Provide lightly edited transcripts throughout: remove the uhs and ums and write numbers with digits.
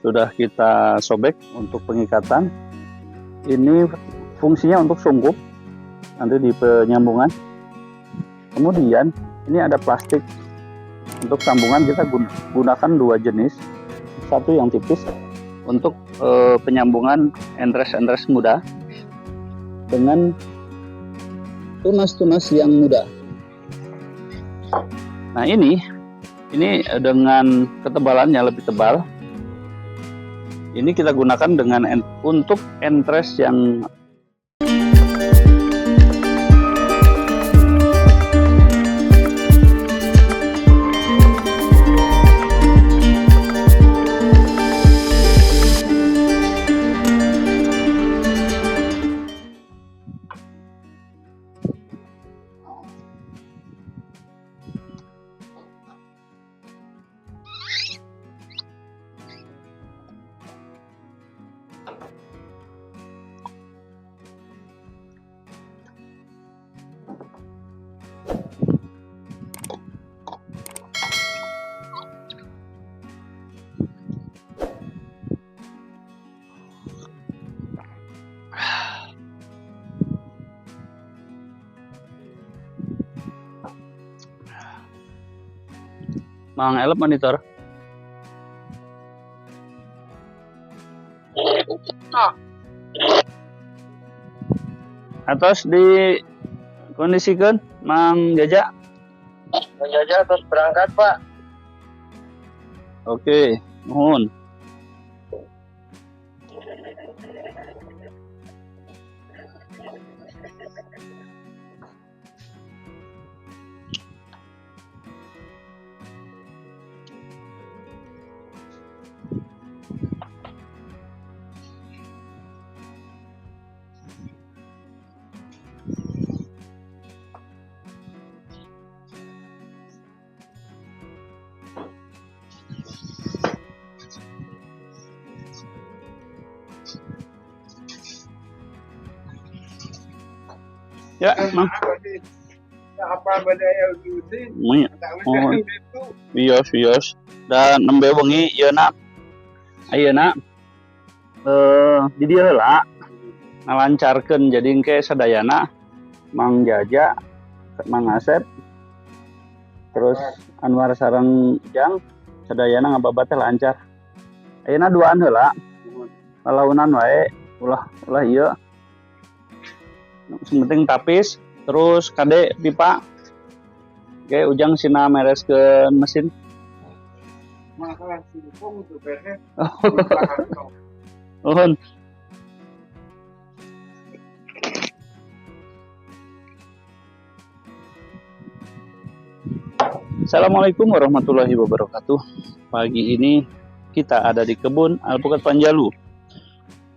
sudah kita sobek untuk pengikatan. Ini fungsinya untuk sungkup nanti di penyambungan. Kemudian ini ada plastik untuk sambungan. Kita gunakan dua jenis, satu yang tipis untuk penyambungan entres muda dengan tunas yang muda. Nah ini dengan ketebalannya lebih tebal. Ini kita gunakan dengan untuk entres yang Mang Elep monitor. Atos di kondisikan Mang Jaja. Mang Jaja terus berangkat, Pak. Oke, mohon. Ya, Mang. Apa badaya usin? Mohon. Bios. Dan nembe wengi ieu na. Ayeuna di dieu heula ngalancarkeun jadi engke sadayana Mang Jaja, Mang Asep, terus Anwar sareng Jang sadayana ngababat teh lancar. Ayeuna duaan heula. Lalaunan wae ulah ieu. Penting tapis, terus kade pipa. Oke, Ujang sina mereskeun mesin. Masalah silpung itu beres. Nuhun. Assalamualaikum warahmatullahi wabarakatuh. Pagi ini kita ada di kebun Alpukat Panjalu.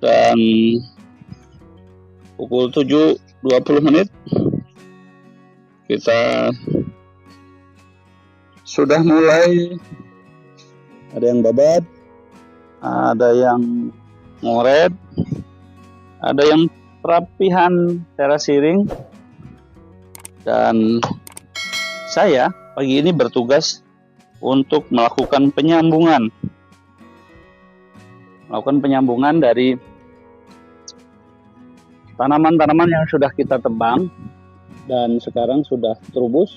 Dan pukul 7.20 kita sudah mulai, ada yang babat, ada yang ngoret, ada yang perapihan terasiring, dan saya pagi ini bertugas untuk melakukan penyambungan dari tanaman-tanaman yang sudah kita tebang dan sekarang sudah terubus.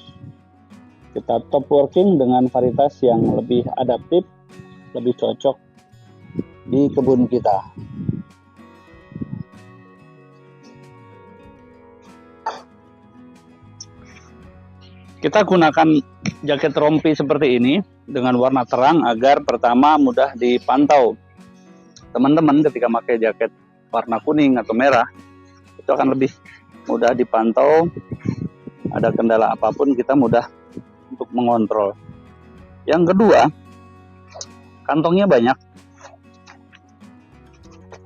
Kita top working dengan varietas yang lebih adaptif, lebih cocok di kebun kita. Kita gunakan jaket rompi seperti ini dengan warna terang agar pertama mudah dipantau. Teman-teman ketika pakai jaket warna kuning atau merah, itu akan lebih mudah dipantau. Ada kendala apapun kita mudah untuk mengontrol. Yang kedua, kantongnya banyak.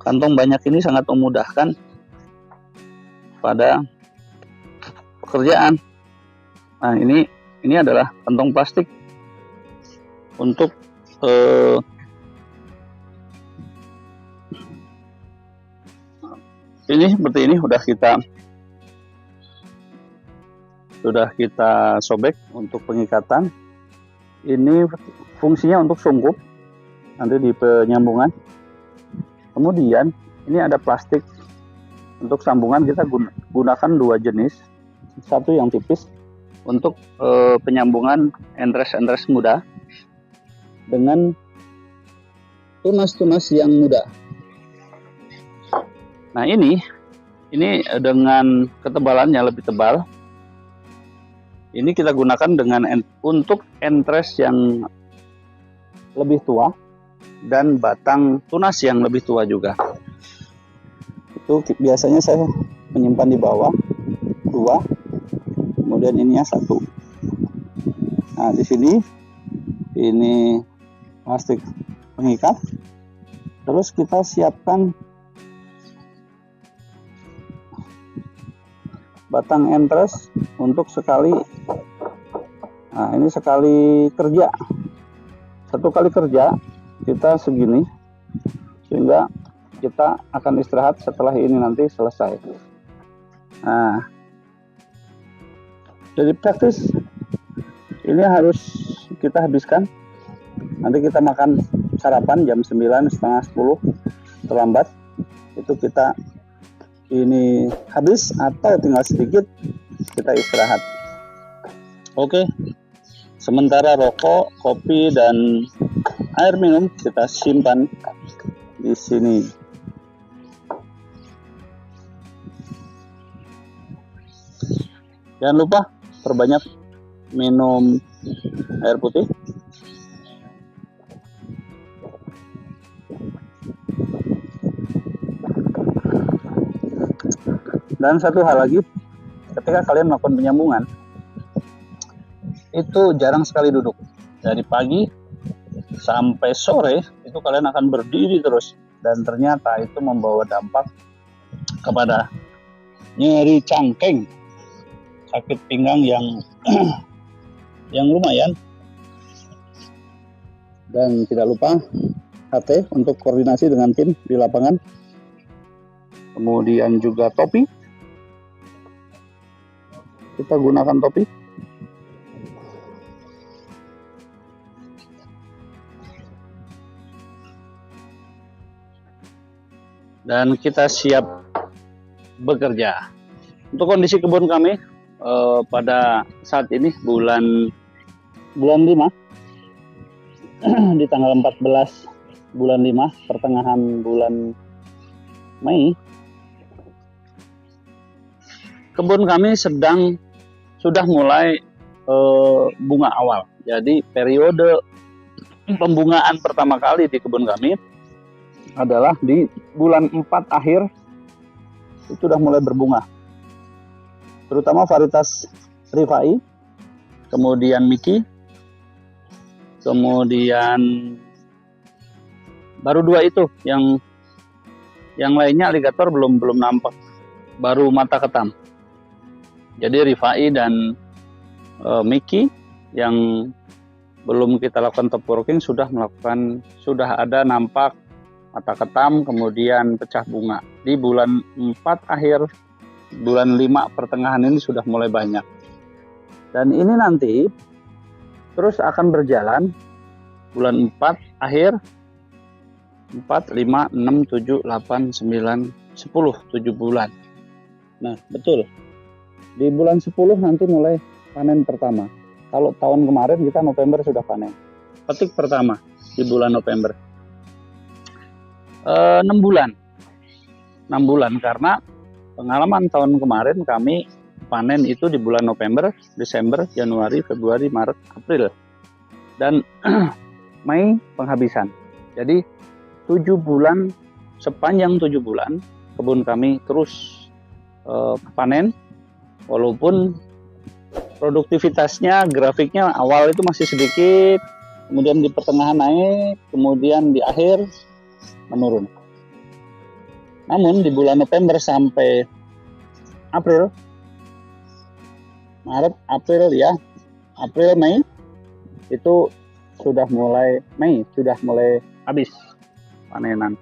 Kantong banyak ini sangat memudahkan pada pekerjaan. Nah, ini adalah kantong plastik untuk ini seperti ini sudah kita sobek untuk pengikatan. Ini fungsinya untuk sungkup nanti di penyambungan. Kemudian ini ada plastik untuk sambungan, kita gunakan dua jenis, satu yang tipis untuk penyambungan entres muda dengan tunas yang muda. Nah ini dengan ketebalannya lebih tebal. Ini kita gunakan untuk entres yang lebih tua dan batang tunas yang lebih tua juga. Itu biasanya saya menyimpan di bawah 2, kemudian ininya 1. Nah di sini ini plastik pengikat. Terus kita siapkan batang entres untuk sekali. Nah ini sekali kerja, 1 kali kerja kita segini, sehingga kita akan istirahat setelah ini nanti selesai. Nah jadi praktis ini harus kita habiskan. Nanti kita makan sarapan jam 9, setengah 10 terlambat, itu kita ini habis atau tinggal sedikit kita istirahat. Oke, sementara rokok, kopi, dan air minum kita simpan di sini. Jangan lupa perbanyak minum air putih. Dan satu hal lagi, ketika kalian melakukan penyambungan, itu jarang sekali duduk. Dari pagi sampai sore itu kalian akan berdiri terus, dan ternyata itu membawa dampak kepada nyeri cangkeng, sakit pinggang yang yang lumayan. Dan tidak lupa HT untuk koordinasi dengan tim di lapangan. Kemudian juga topi, kita gunakan topi. Dan kita siap bekerja. Untuk kondisi kebun kami pada saat ini bulan 5 di tanggal 14 bulan 5, pertengahan bulan Mei, kebun kami sudah mulai bunga awal. Jadi periode pembungaan pertama kali di kebun kami adalah di bulan 4 akhir, itu sudah mulai berbunga. Terutama varietas Rifai, kemudian Miki, kemudian baru 2 itu, yang lainnya alligator belum nampak, baru mata ketam. Jadi Rifai dan Miki yang belum kita lakukan top working sudah ada nampak mata ketam, kemudian pecah bunga. Di bulan 4 akhir, bulan 5 pertengahan ini sudah mulai banyak. Dan ini nanti terus akan berjalan bulan 4 akhir, 4, 5, 6, 7, 8, 9, 10, 7 bulan. Nah betul, di bulan 10 nanti mulai panen pertama. Kalau tahun kemarin kita November sudah panen, petik pertama di bulan November. 6 bulan karena pengalaman tahun kemarin kami panen itu di bulan November, Desember, Januari, Februari, Maret, April, dan Mei penghabisan. Jadi 7 bulan, sepanjang 7 bulan kebun kami terus panen, walaupun produktivitasnya, grafiknya awal itu masih sedikit, kemudian di pertengahan naik, kemudian di akhir menurun. Namun di bulan November sampai April, Maret, April ya, April, Mei itu sudah mulai habis panenan.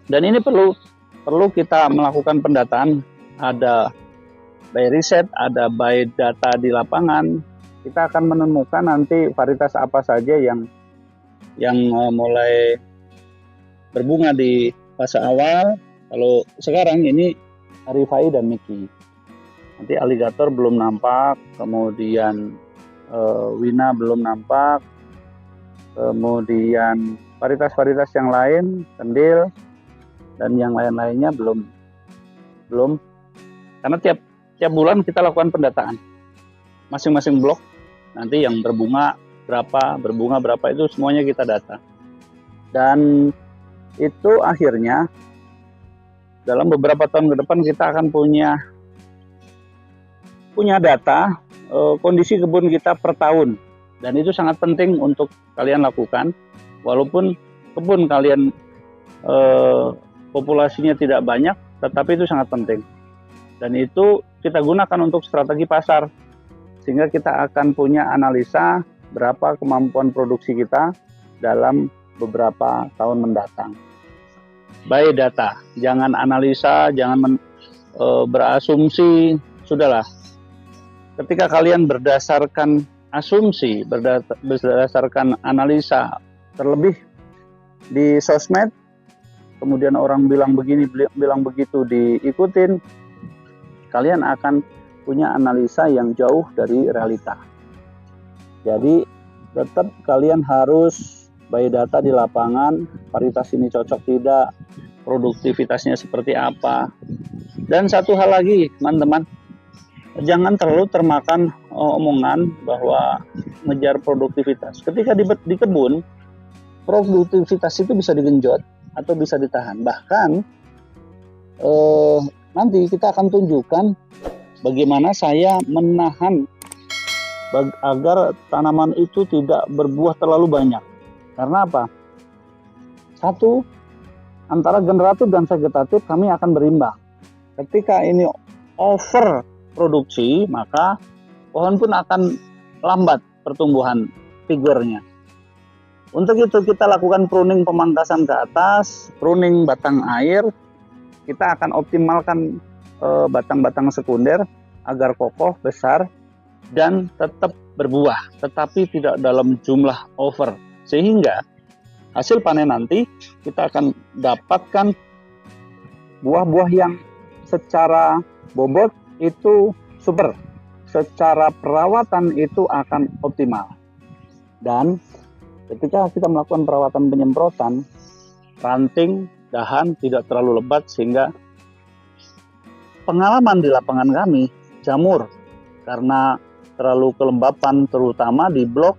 Dan ini perlu kita melakukan pendataan, ada by riset, ada by data di lapangan. Kita akan menemukan nanti varietas apa saja yang yang mulai berbunga di fase awal. Kalau sekarang ini Arifai dan Miki. Nanti aligator belum nampak, kemudian Wina belum nampak, kemudian varietas-varietas yang lain, kendil dan yang lain-lainnya belum. Karena tiap bulan kita lakukan pendataan masing-masing blok. Nanti yang berbunga berapa itu semuanya kita data. Dan itu akhirnya dalam beberapa tahun ke depan kita akan punya data kondisi kebun kita per tahun, dan itu sangat penting untuk kalian lakukan. Walaupun kebun kalian populasinya tidak banyak, tetapi itu sangat penting, dan itu kita gunakan untuk strategi pasar, sehingga kita akan punya analisa berapa kemampuan produksi kita dalam beberapa tahun mendatang. By data, jangan analisa, jangan berasumsi. Sudahlah, ketika kalian berdasarkan asumsi, berdasarkan analisa, terlebih di sosmed, kemudian orang bilang begini, bilang begitu, diikutin, kalian akan punya analisa yang jauh dari realita. Jadi tetap kalian harus by data di lapangan, varietas ini cocok tidak, produktivitasnya seperti apa. Dan satu hal lagi teman-teman, jangan terlalu termakan omongan bahwa ngejar produktivitas. Ketika di kebun, produktivitas itu bisa digenjot atau bisa ditahan. Bahkan nanti kita akan tunjukkan bagaimana saya menahan agar tanaman itu tidak berbuah terlalu banyak. Karena apa? Satu, antara generatif dan vegetatif kami akan berimbang. Ketika ini over produksi, maka pohon pun akan lambat pertumbuhan figurnya. Untuk itu kita lakukan pruning pemangkasan ke atas, pruning batang air. Kita akan optimalkan batang-batang sekunder agar kokoh, besar, dan tetap berbuah, tetapi tidak dalam jumlah over, sehingga hasil panen nanti kita akan dapatkan buah-buah yang secara bobot itu super, secara perawatan itu akan optimal. Dan ketika kita melakukan perawatan penyemprotan, ranting, dahan tidak terlalu lebat, sehingga pengalaman di lapangan kami, jamur karena terlalu kelembapan, terutama di blok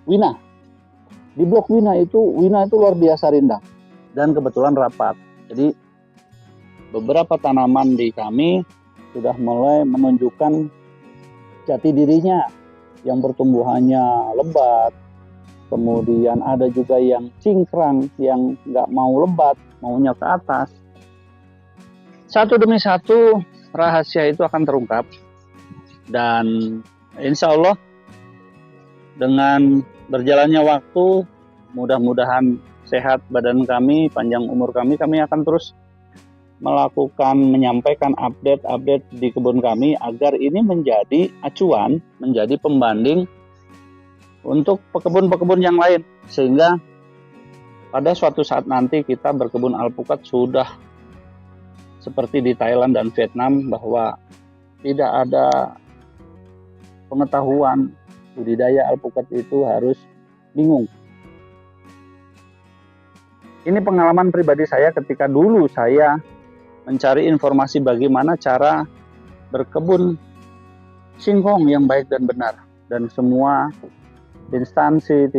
Wina. Di blok Wina itu luar biasa rindang dan kebetulan rapat. Jadi beberapa tanaman di kami sudah mulai menunjukkan jati dirinya, yang pertumbuhannya lebat, kemudian ada juga yang cingkrang, yang nggak mau lebat, maunya ke atas. Satu demi satu rahasia itu akan terungkap, dan insya Allah dengan berjalannya waktu, mudah-mudahan sehat badan kami, panjang umur kami akan terus melakukan, menyampaikan update di kebun kami agar ini menjadi acuan, menjadi pembanding untuk pekebun-pekebun yang lain, sehingga pada suatu saat nanti kita berkebun alpukat sudah seperti di Thailand dan Vietnam, bahwa tidak ada pengetahuan budidaya alpukat itu harus bingung. Ini pengalaman pribadi saya ketika dulu saya mencari informasi bagaimana cara berkebun singkong yang baik dan benar, dan semua instansi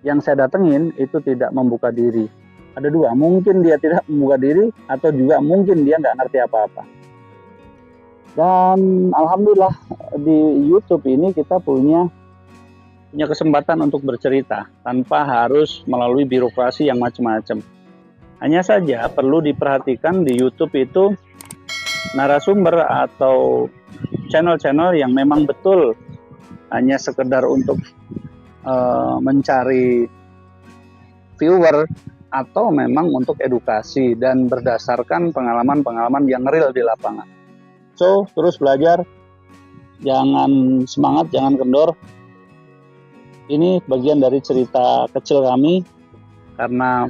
yang saya datengin itu tidak membuka diri. Ada dua, mungkin dia tidak membuka diri, atau juga mungkin dia nggak ngerti apa-apa. Dan alhamdulillah di YouTube ini kita punya kesempatan untuk bercerita tanpa harus melalui birokrasi yang macam-macam. Hanya saja perlu diperhatikan di YouTube itu narasumber atau channel-channel yang memang betul hanya sekedar untuk mencari viewer, atau memang untuk edukasi dan berdasarkan pengalaman-pengalaman yang real di lapangan. So, terus belajar, jangan semangat, jangan kendor, ini bagian dari cerita kecil kami, karena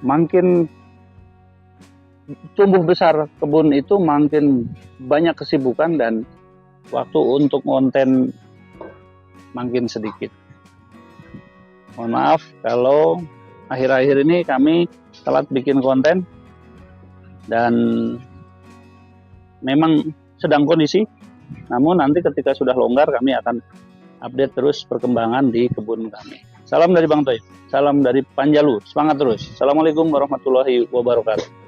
makin tumbuh besar kebun itu makin banyak kesibukan dan waktu untuk konten makin sedikit. Mohon maaf kalau akhir-akhir ini kami telat bikin konten dan memang sedang kondisi. Namun nanti ketika sudah longgar kami akan update terus perkembangan di kebun kami. Salam dari Bang Toy, salam dari Panjalu, semangat terus. Assalamualaikum warahmatullahi wabarakatuh.